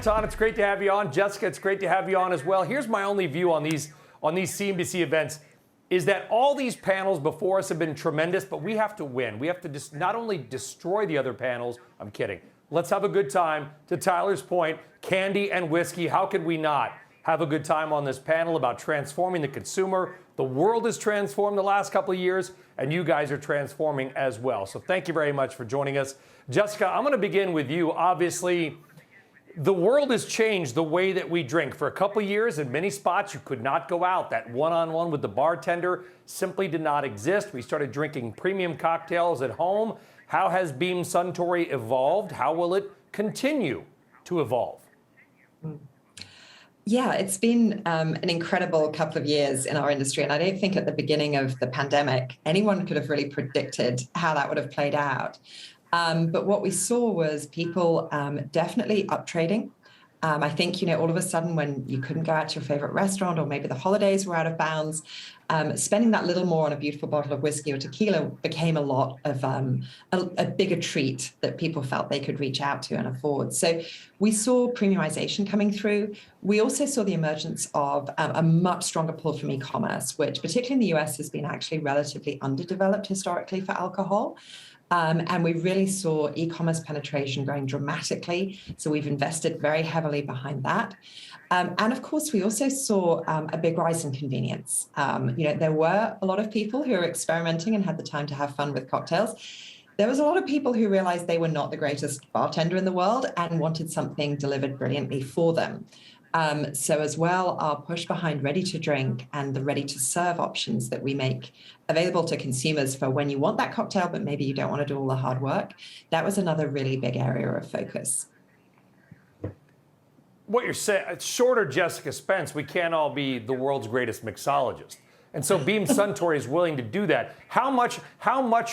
Anton, it's great to have you on. Jessica, it's great to have you on as well. Here's my only view on these CNBC events is that all these panels before us have been tremendous, but we have to win. We have to just not only destroy the other panels. I'm kidding. Let's have a good time. To Tyler's point, candy and whiskey, how could we not have a good time on this panel about transforming the consumer? The world has transformed the last couple of years, and you guys are transforming as well. So thank you very much for joining us. Jessica, I'm going to begin with you. Obviously, the world has changed the way that we drink. For a couple of years, in many spots, you could not go out. That one-on-one with the bartender simply did not exist. We started drinking premium cocktails at home. How has Beam Suntory evolved? How will it continue to evolve? Yeah, it's been an incredible couple of years in our industry. And I don't think at the beginning of the pandemic, anyone could have really predicted how that would have played out. But what we saw was people definitely up trading. I think, all of a sudden when you couldn't go out to your favorite restaurant or maybe the holidays were out of bounds, spending that little more on a beautiful bottle of whiskey or tequila became a lot of a bigger treat that people felt they could reach out to and afford. So we saw premiumization coming through. We also saw the emergence of a much stronger pull from e-commerce, which particularly in the US has been actually relatively underdeveloped historically for alcohol. And we really saw e-commerce penetration growing dramatically. So we've invested very heavily behind that. And of course, we also saw a big rise in convenience. There were a lot of people who were experimenting and had the time to have fun with cocktails. There was a lot of people who realized they were not the greatest bartender in the world and wanted something delivered brilliantly for them. So as well, our push behind ready-to-drink and the ready-to-serve options that we make available to consumers for when you want that cocktail, but maybe you don't want to do all the hard work, that was another really big area of focus. What you're saying, shorter Jessica Spence, we can't all be the world's greatest mixologist. And so Beam Suntory is willing to do that. How much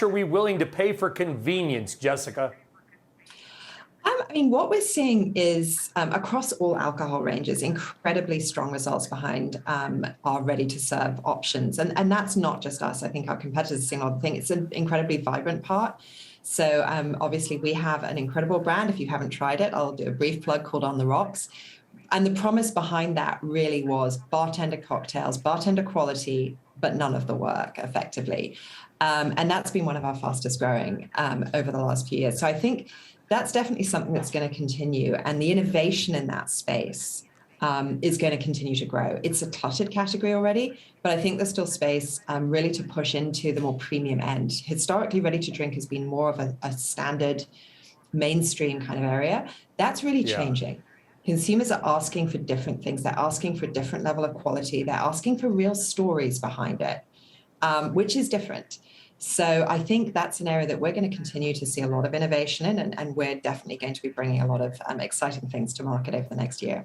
are we willing to pay for convenience, Jessica? What we're seeing is across all alcohol ranges, incredibly strong results behind our ready-to-serve options. And that's not just us. I think our competitors are seeing a lot of things. It's an incredibly vibrant part. So obviously, we have an incredible brand. If you haven't tried it, I'll do a brief plug called On the Rocks. And the promise behind that really was bartender cocktails, bartender quality, but none of the work, effectively. And that's been one of our fastest growing over the last few years. So I think that's definitely something that's going to continue. And the innovation in that space is going to continue to grow. It's a cluttered category already, but I think there's still space really to push into the more premium end. Historically, ready-to-drink has been more of a standard mainstream kind of area. That's really changing. Consumers are asking for different things. They're asking for a different level of quality. They're asking for real stories behind it, which is different. So I think that's an area that we're going to continue to see a lot of innovation in, and we're definitely going to be bringing a lot of exciting things to market over the next year.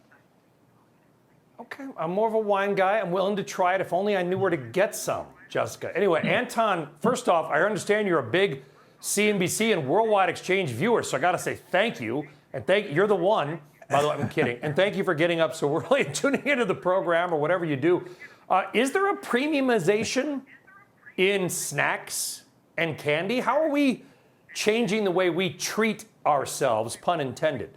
Okay, I'm more of a wine guy. I'm willing to try it if only I knew where to get some, Jessica. Anyway, Anton, first off, I understand you're a big CNBC and Worldwide Exchange viewer, so I got to say thank you. And you're the one, by the way, I'm kidding. And thank you for getting up so early and tuning into the program or whatever you do. Is there a premiumization in snacks and candy? How are we changing the way we treat ourselves, pun intended?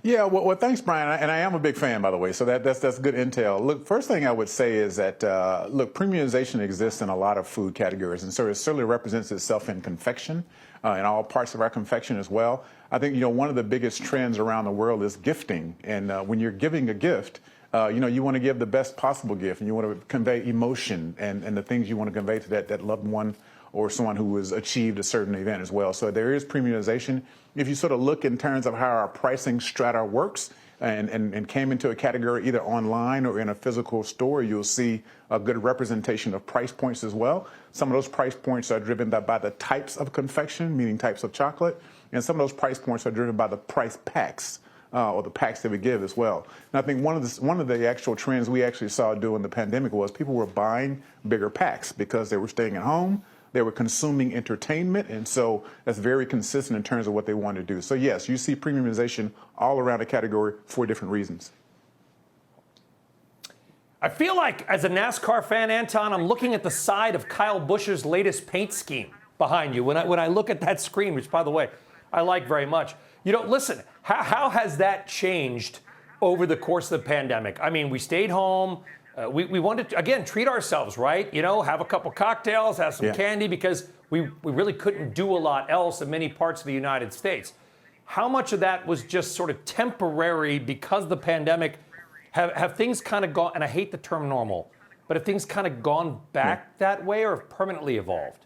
Yeah, well, thanks, Brian. And I am a big fan, by the way, so that's good intel. Look, first thing I would say is that, premiumization exists in a lot of food categories, and so it certainly represents itself in confection, in all parts of our confection as well. I think, one of the biggest trends around the world is gifting, and when you're giving a gift, you want to give the best possible gift, and you want to convey emotion and the things you want to convey to that loved one or someone who has achieved a certain event as well. So there is premiumization. If you sort of look in terms of how our pricing strata works and came into a category either online or in a physical store, you'll see a good representation of price points as well. Some of those price points are driven by the types of confection, meaning types of chocolate, and some of those price points are driven by the price packs. Or the packs that we give as well. And I think one of the actual trends we actually saw during the pandemic was people were buying bigger packs because they were staying at home, they were consuming entertainment, and so that's very consistent in terms of what they want to do. So yes, you see premiumization all around the category for different reasons. I feel like, as a NASCAR fan, Anton, I'm looking at the side of Kyle Busch's latest paint scheme behind you when I look at that screen, which, by the way, I like very much. Listen, how has that changed over the course of the pandemic? I mean, we stayed home. We wanted to, again, treat ourselves, right? Have a couple cocktails, have some candy, because we really couldn't do a lot else in many parts of the United States. How much of that was just sort of temporary because of the pandemic? Have things kind of gone, and I hate the term normal, but have things kind of gone back that way, or have permanently evolved?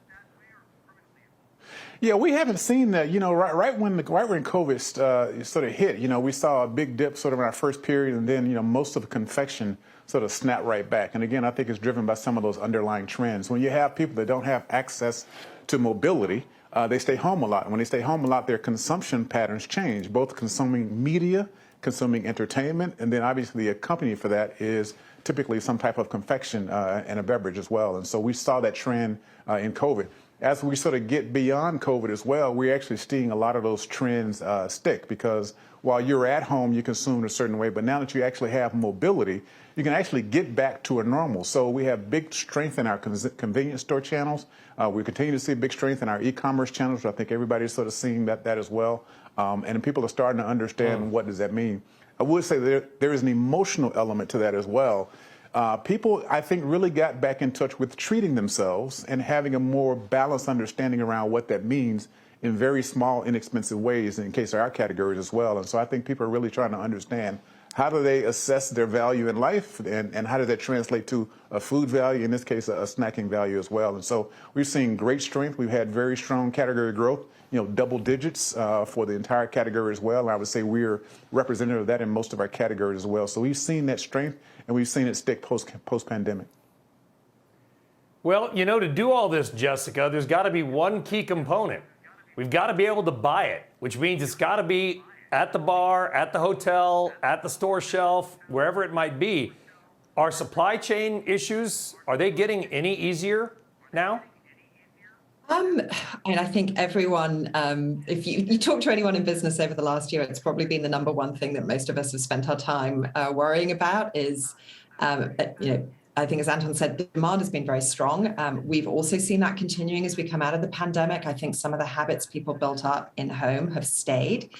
Yeah, we haven't seen that. Right when COVID sort of hit, we saw a big dip sort of in our first period, and then most of the confection sort of snapped right back. And again, I think it's driven by some of those underlying trends. When you have people that don't have access to mobility, they stay home a lot. And when they stay home a lot, their consumption patterns change, both consuming media, consuming entertainment, and then obviously the accompaniment for that is typically some type of confection and a beverage as well. And so we saw that trend in COVID. As we sort of get beyond COVID as well, we're actually seeing a lot of those trends stick, because while you're at home, you consume a certain way, but now that you actually have mobility, you can actually get back to a normal. So we have big strength in our convenience store channels. We continue to see big strength in our e-commerce channels. I think everybody's sort of seeing that as well. And people are starting to understand what does that mean. I would say there is an emotional element to that as well. People, I think, really got back in touch with treating themselves and having a more balanced understanding around what that means in very small, inexpensive ways, in case of our categories as well. And so I think people are really trying to understand, how do they assess their value in life, and how does that translate to a food value, in this case, a snacking value as well. And so we've seen great strength. We've had very strong category growth, double digits for the entire category as well. And I would say we're representative of that in most of our categories as well. So we've seen that strength, and we've seen it stick post-pandemic. Well, to do all this, Jessica, there's got to be one key component. We've got to be able to buy it, which means it's got to be at the bar, at the hotel, at the store shelf, wherever it might be. Are supply chain issues, are they getting any easier now? And I think everyone, if you talk to anyone in business over the last year, it's probably been the number one thing that most of us have spent our time worrying about is, I think, as Anton said, the demand has been very strong. We've also seen that continuing as we come out of the pandemic. I think some of the habits people built up in home have stayed.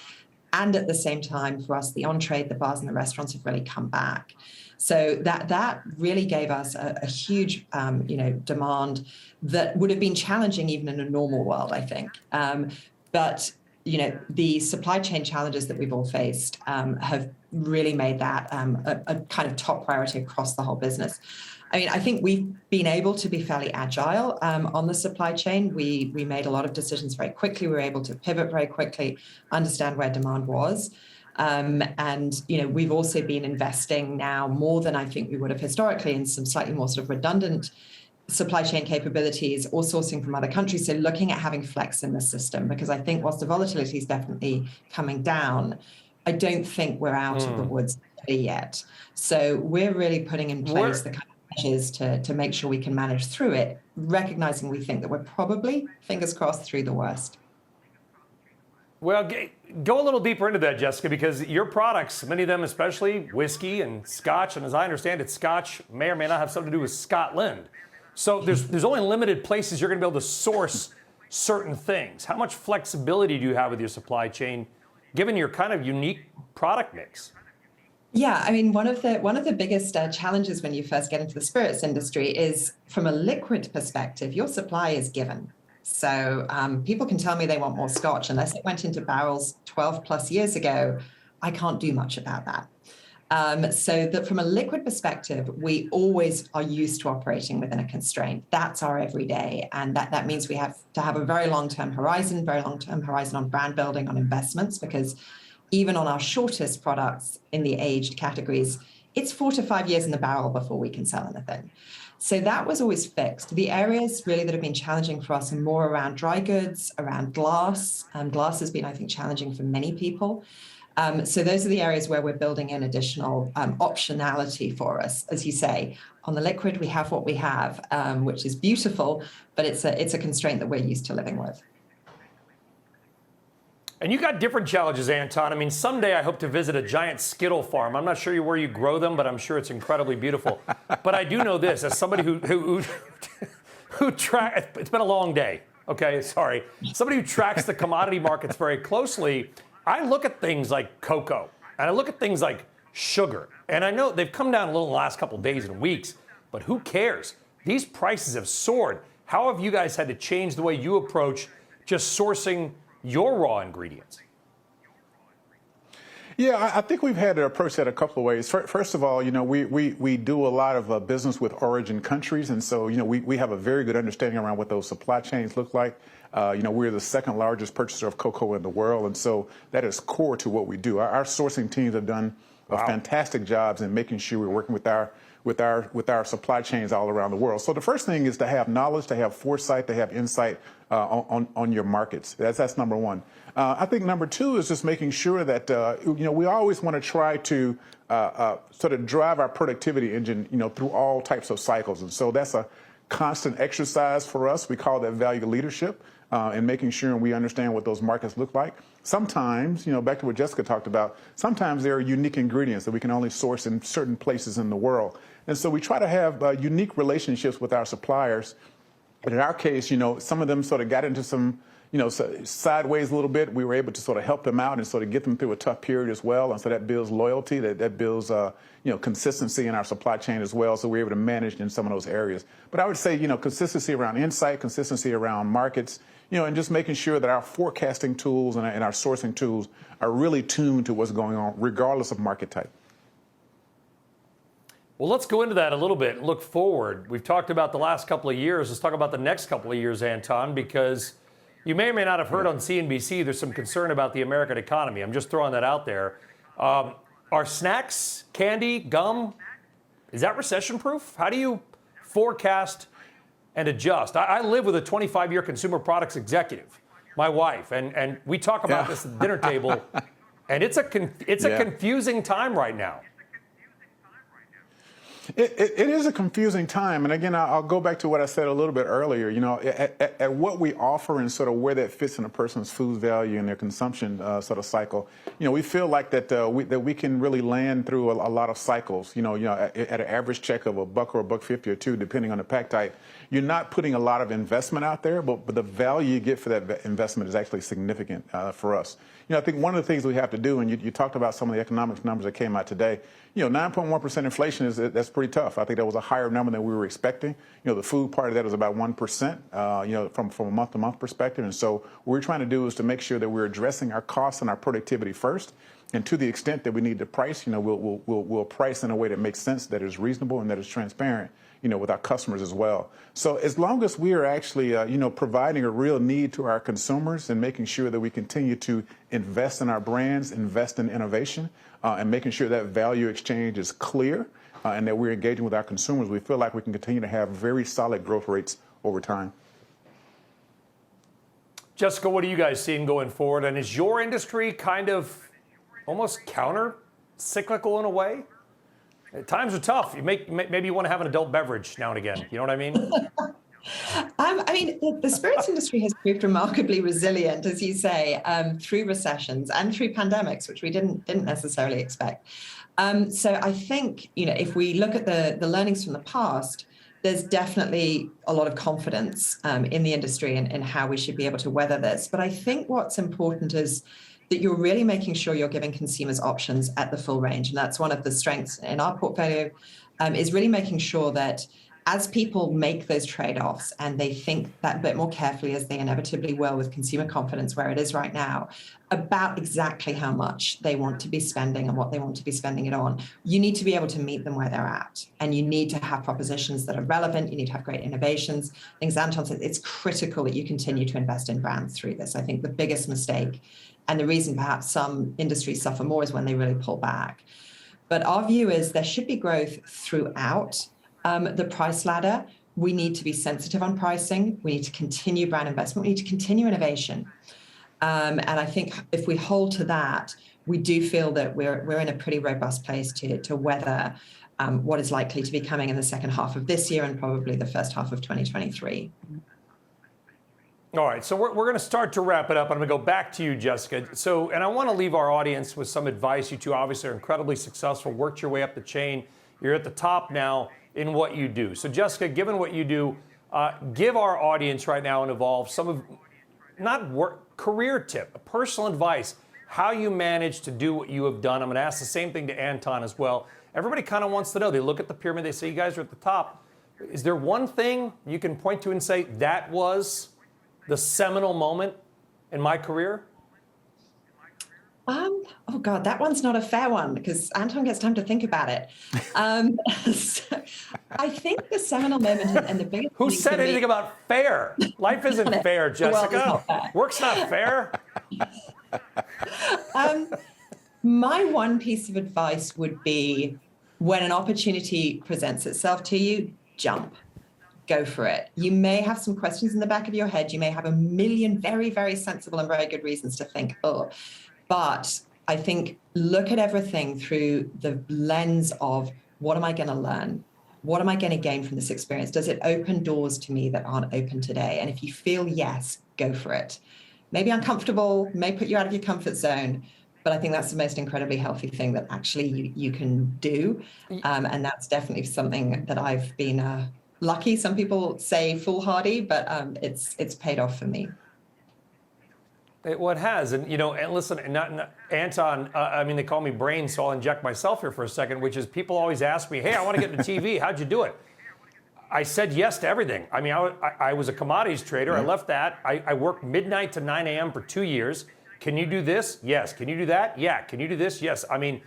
And at the same time, for us, the on-trade, the bars and the restaurants have really come back. So that really gave us a huge, demand that would have been challenging even in a normal world, I think. But the supply chain challenges that we've all faced have really made that a kind of top priority across the whole business. I mean, I think we've been able to be fairly agile on the supply chain. We made a lot of decisions very quickly. We were able to pivot very quickly, understand where demand was. And we've also been investing now more than I think we would have historically in some slightly more sort of redundant supply chain capabilities or sourcing from other countries. So looking at having flex in the system, because I think whilst the volatility is definitely coming down, I don't think we're out of the woods yet. So we're really putting in place the kind of measures to make sure we can manage through it, recognizing we think that we're probably, fingers crossed, through the worst. Well, go a little deeper into that, Jessica, because your products, many of them, especially whiskey and scotch, and as I understand it, scotch may or may not have something to do with Scotland. So there's only limited places you're going to be able to source certain things. How much flexibility do you have with your supply chain, given your kind of unique product mix? Yeah, I mean, one of the biggest challenges when you first get into the spirits industry is, from a liquid perspective, your supply is given. So people can tell me they want more scotch. Unless it went into barrels 12 plus years ago, I can't do much about that. So that from a liquid perspective, we always are used to operating within a constraint. That's our everyday. And that means we have to have a very long-term horizon on brand building, on investments, because even on our shortest products in the aged categories, it's 4 to 5 years in the barrel before we can sell anything. So that was always fixed. The areas really that have been challenging for us are more around dry goods, around glass. Glass has been, I think, challenging for many people. So those are the areas where we're building in additional optionality for us. As you say, on the liquid, we have what we have, which is beautiful, but it's a constraint that we're used to living with. And you got different challenges, Anton. I mean, someday I hope to visit a giant Skittle farm. I'm not sure where you grow them, but I'm sure it's incredibly beautiful. But I do know this, as somebody who tracks, it's been a long day, okay, sorry. Somebody who tracks the commodity markets very closely, I look at things like cocoa, and I look at things like sugar, and I know they've come down a little in the last couple of days and weeks, but who cares? These prices have soared. How have you guys had to change the way you approach just sourcing your raw ingredients? Yeah, I think we've had to approach that a couple of ways. First of all, we do a lot of business with origin countries, and so, we have a very good understanding around what those supply chains look like. We're the second largest purchaser of cocoa in the world, and so that is core to what we do. Our sourcing teams have done fantastic jobs in making sure we're working with our supply chains all around the world. So the first thing is to have knowledge, to have foresight, to have insight on your markets. That's number one. I think number two is just making sure that we always want to try to sort of drive our productivity engine through all types of cycles, and so that's a constant exercise for us. We call that value leadership, and making sure we understand what those markets look like. Sometimes, back to what Jessica talked about, sometimes there are unique ingredients that we can only source in certain places in the world. And so we try to have unique relationships with our suppliers. And in our case, some of them sort of got into some, sideways a little bit. We were able to sort of help them out and sort of get them through a tough period as well. And so that builds loyalty, that builds, consistency in our supply chain as well. So we're able to manage in some of those areas. But I would say, consistency around insight, consistency around markets, and just making sure that our forecasting tools and our sourcing tools are really tuned to what's going on, regardless of market type. Well, let's go into that a little bit and look forward. We've talked about the last couple of years. Let's talk about the next couple of years, Anton, because you may or may not have heard on CNBC there's some concern about the American economy. I'm just throwing that out there. Are snacks, candy, gum, is that recession-proof? How do you forecast and adjust? I live with a 25-year consumer products executive, my wife, and we talk about this at the dinner table, and it's a confusing time right now. It is a confusing time. And again, I'll go back to what I said a little bit earlier. At what we offer and sort of where that fits in a person's food value and their consumption sort of cycle, we feel like that we can really land through a lot of cycles. At an average check of $1 or $1.50 or $2, depending on the pack type, you're not putting a lot of investment out there, but the value you get for that investment is actually significant for us. I think one of the things we have to do, and you talked about some of the economics numbers that came out today, 9.1% inflation that's pretty tough. I think that was a higher number than we were expecting. The food part of that was about 1%, from a month-to-month perspective. And so what we're trying to do is to make sure that we're addressing our costs and our productivity first. And to the extent that we need to price, we'll price in a way that makes sense, that is reasonable, and that is transparent, with our customers as well. So as long as we are actually, providing a real need to our consumers and making sure that we continue to invest in our brands, invest in innovation, and making sure that value exchange is clear, and that we're engaging with our consumers, we feel like we can continue to have very solid growth rates over time. Jessica, what are you guys seeing going forward? And is your industry kind of almost counter-cyclical in a way? Times are tough. Maybe you want to have an adult beverage now and again. You know what I mean? The spirits industry has proved remarkably resilient, as you say, through recessions and through pandemics, which we didn't necessarily expect. So I think, if we look at the learnings from the past, there's definitely a lot of confidence in the industry and how we should be able to weather this. But I think what's important is that you're really making sure you're giving consumers options at the full range. And that's one of the strengths in our portfolio, is really making sure that as people make those trade-offs and they think that bit more carefully, as they inevitably will with consumer confidence where it is right now, about exactly how much they want to be spending and what they want to be spending it on, you need to be able to meet them where they're at. And you need to have propositions that are relevant. You need to have great innovations. Things Anton said, it's critical that you continue to invest in brands through this. I think the biggest mistake, and the reason perhaps some industries suffer more, is when they really pull back. But our view is there should be growth throughout the price ladder. We need to be sensitive on pricing. We need to continue brand investment. We need to continue innovation. And I think if we hold to that, we do feel that we're in a pretty robust place to weather what is likely to be coming in the second half of this year and probably the first half of 2023. All right, so we're going to start to wrap it up. I'm going to go back to you, Jessica. And I want to leave our audience with some advice. You two obviously are incredibly successful, worked your way up the chain. You're at the top now in what you do. So Jessica, given what you do, give our audience right now and Evolve some of, not work, career tip, personal advice. how you manage to do what you have done. I'm going to ask the same thing to Anton as well. Everybody kind of wants to know. They look at the pyramid, they say, you guys are at the top. Is there one thing you can point to and say, that was the seminal moment in my career? Oh God, that one's not a fair one because Anton gets time to think about it. So I think the seminal moment and the biggest. Who said anything about fair? Life isn't fair, Jessica. Work's not fair. My one piece of advice would be when an opportunity presents itself to you, jump. Go for it. You may have some questions in the back of your head. You may have a million very, very sensible and very good reasons to think, oh, but I think look at everything through the lens of what am I going to learn? What am I going to gain from this experience? Does it open doors to me that aren't open today? And if you feel yes, go for it. Maybe uncomfortable, may put you out of your comfort zone, but I think that's the most incredibly healthy thing that actually you can do. And that's definitely something that I've been lucky. Some people say foolhardy, but it's paid off for me. It has, and and listen, Anton. I mean, they call me brain, so I'll inject myself here for a second. Which is, people always ask me, "Hey, I want to get into TV. How'd you do it?" I said yes to everything. I mean, I was a commodities trader. I left that. I worked midnight to 9 a.m. for 2 years. Can you do this? Yes. Can you do that? Yeah. Can you do this? Yes. I mean,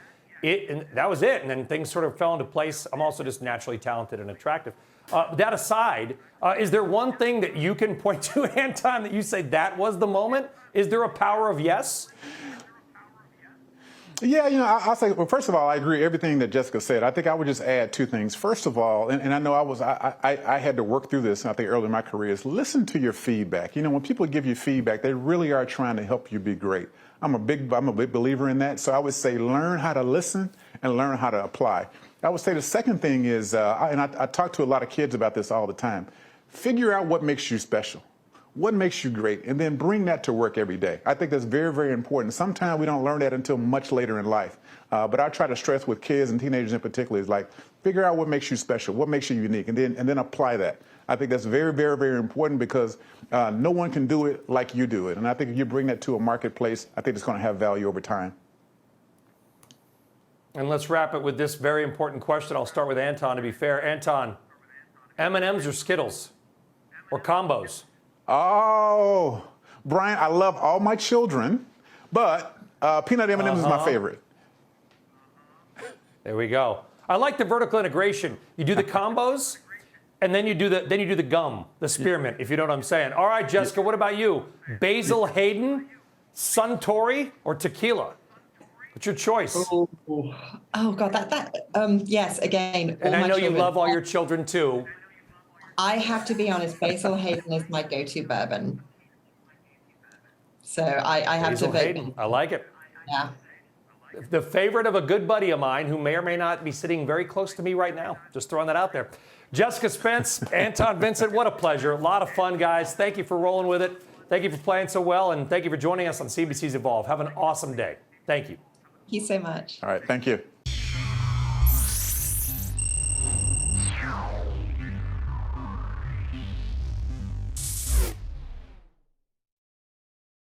and that was it. And then things sort of fell into place. I'm also just naturally talented and attractive. That aside, is there one thing that you can point to, Anton, that you say that was the moment? Is there a power of yes? Yeah, I'll say, well, first of all, I agree everything that Jessica said. I think I would just add two things. First of all, and I know I had to work through this, I think, early in my career, is listen to your feedback. When people give you feedback, they really are trying to help you be great. I'm a big believer in that. So I would say learn how to listen and learn how to apply. I would say the second thing is, I talk to a lot of kids about this all the time, figure out what makes you special. What makes you great? And then bring that to work every day. I think that's very, very important. Sometimes we don't learn that until much later in life. But I try to stress with kids and teenagers in particular is like, figure out what makes you special, what makes you unique, and then apply that. I think that's very, very, very important because no one can do it like you do it. And I think if you bring that to a marketplace, I think it's going to have value over time. And let's wrap it with this very important question. I'll start with Anton, to be fair. Anton, M&Ms or Skittles or combos? Oh, Brian, I love all my children, but peanut M&Ms is my favorite. There we go. I like the vertical integration. You do the combos, and then you do the gum, the spearmint, if you know what I'm saying. All right, Jessica, what about you? Basil Hayden, Suntory, or tequila? What's your choice? Oh God, yes, again. And I know you love all your children too. I have to be honest, Basil Hayden is my go-to bourbon. So I have Basil to vote. Hayden. I like it. Yeah. The favorite of a good buddy of mine who may or may not be sitting very close to me right now. Just throwing that out there. Jessica Spence, Anton, Vincent, what a pleasure. A lot of fun, guys. Thank you for rolling with it. Thank you for playing so well, and thank you for joining us on CNBC's Evolve. Have an awesome day. Thank you. Thank you so much. All right, thank you.